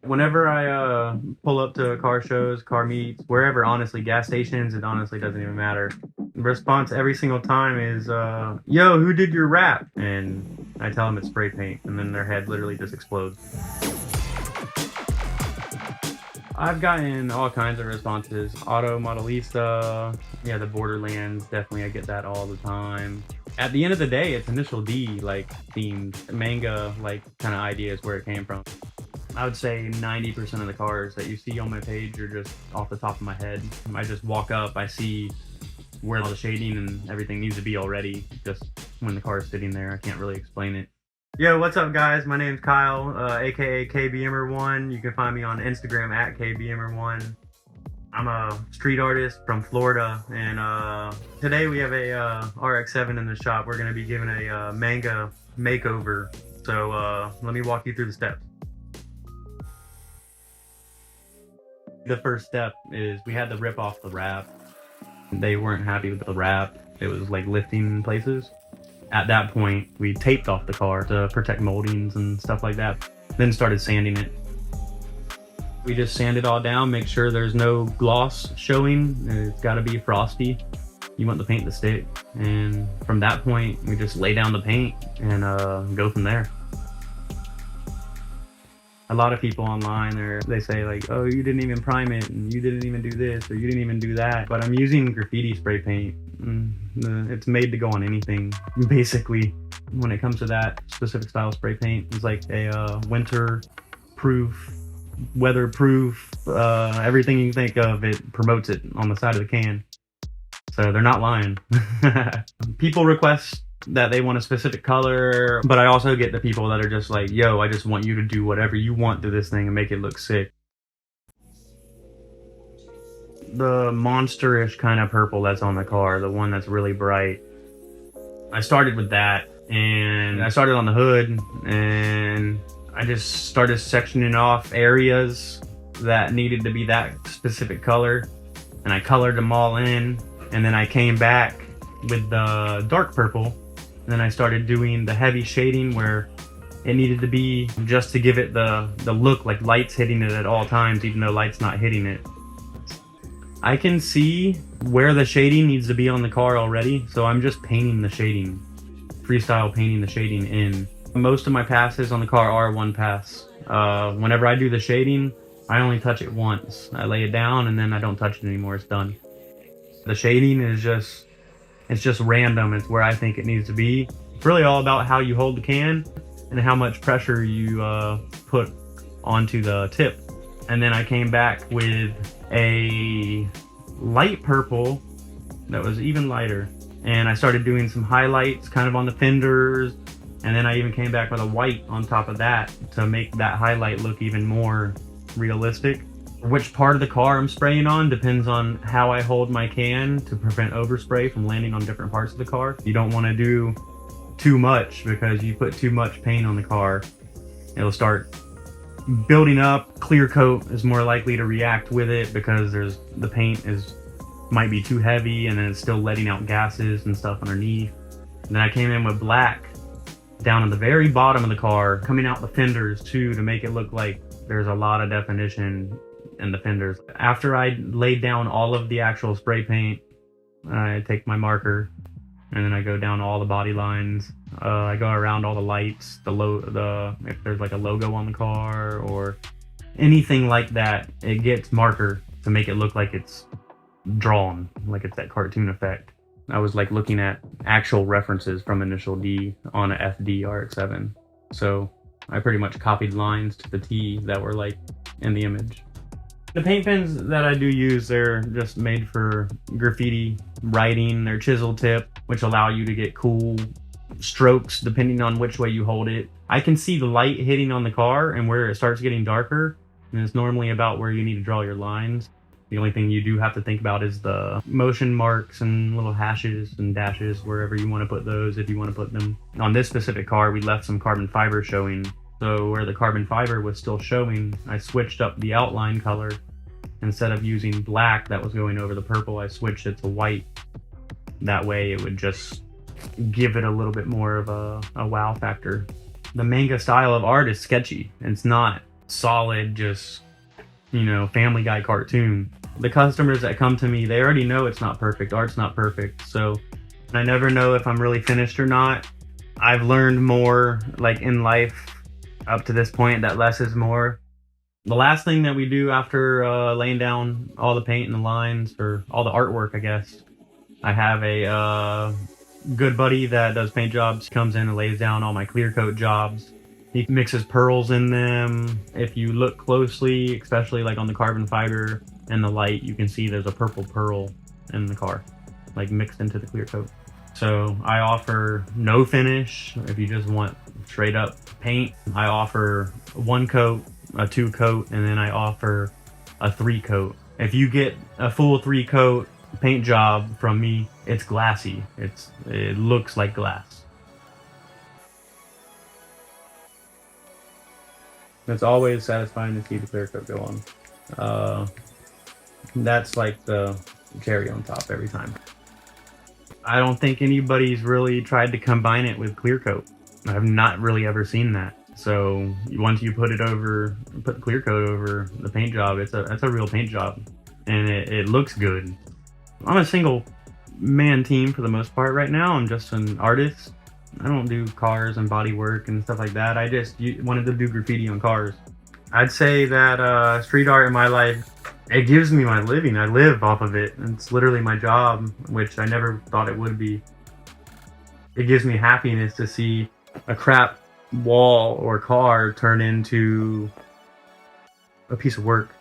Whenever I pull up to car shows, car meets, wherever, honestly, gas stations, it honestly doesn't even matter. The response every single time is, yo, who did your rap? And I tell them it's spray paint, and then their head literally just explodes. I've gotten all kinds of responses. Auto Modelista, yeah, the Borderlands, definitely I get that all the time. At the end of the day, it's Initial D, like, themed manga, like, kind of ideas where it came from. I would say 90% of the cars that you see on my page are just off the top of my head. I just walk up, I see where all the shading and everything needs to be already. Just when the car is sitting there, I can't really explain it. Yo, what's up, guys? My name's Kyle, aka KBMer1. You can find me on Instagram at KBMer1. I'm a street artist from Florida, and today we have a RX-7 in the shop. We're going to be giving a manga makeover. So let me walk you through the steps. The first step is we had to rip off the wrap. They weren't happy with the wrap. It was like lifting in places. At that point, we taped off the car to protect moldings and stuff like that. Then started sanding it. We just sand it all down, make sure there's no gloss showing. It's gotta be frosty. You want the paint to stick. And from that point, we just lay down the paint and go from there. A lot of people online, they say like, oh, you didn't even prime it, and you didn't even do this, or you didn't even do that. But I'm using graffiti spray paint. It's made to go on anything, basically. When it comes to that specific style spray paint, it's like a winter-proof, weather-proof, everything you can think of, it promotes it on the side of the can. So they're not lying. People request that they want a specific color, but I also get the people that are just like, yo, I just want you to do whatever you want to this thing and make it look sick. The monsterish kind of purple that's on the car, the one that's really bright, I started with that, and I started on the hood, and I just started sectioning off areas that needed to be that specific color, and I colored them all in, and then I came back with the dark purple. And then I started doing the heavy shading where it needed to be just to give it the look like light's hitting it at all times, even though light's not hitting it. I can see where the shading needs to be on the car already, so I'm just painting the shading, freestyle painting the shading in. Most of my passes on the car are one pass. Whenever I do the shading, I only touch it once. I lay it down and then I don't touch it anymore, it's done. The shading is it's just random. It's where I think it needs to be. It's really all about how you hold the can and how much pressure you put onto the tip. And then I came back with a light purple that was even lighter. And I started doing some highlights kind of on the fenders. And then I even came back with a white on top of that to make that highlight look even more realistic. Which part of the car I'm spraying on depends on how I hold my can to prevent overspray from landing on different parts of the car. You don't want to do too much, because you put too much paint on the car, it'll start building up. Clear coat is more likely to react with it because the paint might be too heavy, and then it's still letting out gases and stuff underneath. And then I came in with black down at the very bottom of the car, coming out the fenders too, to make it look like there's a lot of definition in the fenders. After I laid down all of the actual spray paint, I take my marker and then I go down all the body lines. I go around all the lights, if there's like a logo on the car or anything like that, it gets marker to make it look like it's drawn, like it's that cartoon effect. I was like looking at actual references from Initial D on a FD RX-7. So I pretty much copied lines to the T that were like in the image. The paint pens that I do use, they're just made for graffiti writing. They're chisel tip, which allow you to get cool strokes depending on which way you hold it. I can see the light hitting on the car and where it starts getting darker, and it's normally about where you need to draw your lines. The only thing you do have to think about is the motion marks and little hashes and dashes, wherever you want to put those, if you want to put them. On this specific car, we left some carbon fiber showing. So where the carbon fiber was still showing, I switched up the outline color. Instead of using black that was going over the purple, I switched it to white. That way it would just give it a little bit more of a wow factor. The manga style of art is sketchy. It's not solid, just, Family Guy cartoon. The customers that come to me, they already know it's not perfect. Art's not perfect. So I never know if I'm really finished or not. I've learned more, like, in life up to this point, that less is more. The last thing that we do after laying down all the paint and the lines, or all the artwork, I guess, I have a good buddy that does paint jobs, comes in and lays down all my clear coat jobs. He mixes pearls in them. If you look closely, especially like on the carbon fiber and the light, you can see there's a purple pearl in the car, like mixed into the clear coat. So I offer no finish. If you just want straight up paint, I offer 1 coat, a 2 coat, and then I offer a 3 coat. If you get a full 3 coat paint job from me, it's glassy. It looks like glass. It's always satisfying to see the clear coat go on. That's like the cherry on top every time. I don't think anybody's really tried to combine it with clear coat. I've not really ever seen that. So once you put the clear coat over the paint job, that's a real paint job, and it looks good. I'm a single man team for the most part right now. I'm just an artist. I don't do cars and body work and stuff like that. I just wanted to do graffiti on cars. I'd say that street art in my life, it gives me my living. I live off of it. It's literally my job, which I never thought it would be. It gives me happiness to see a crap wall or car turn into a piece of work.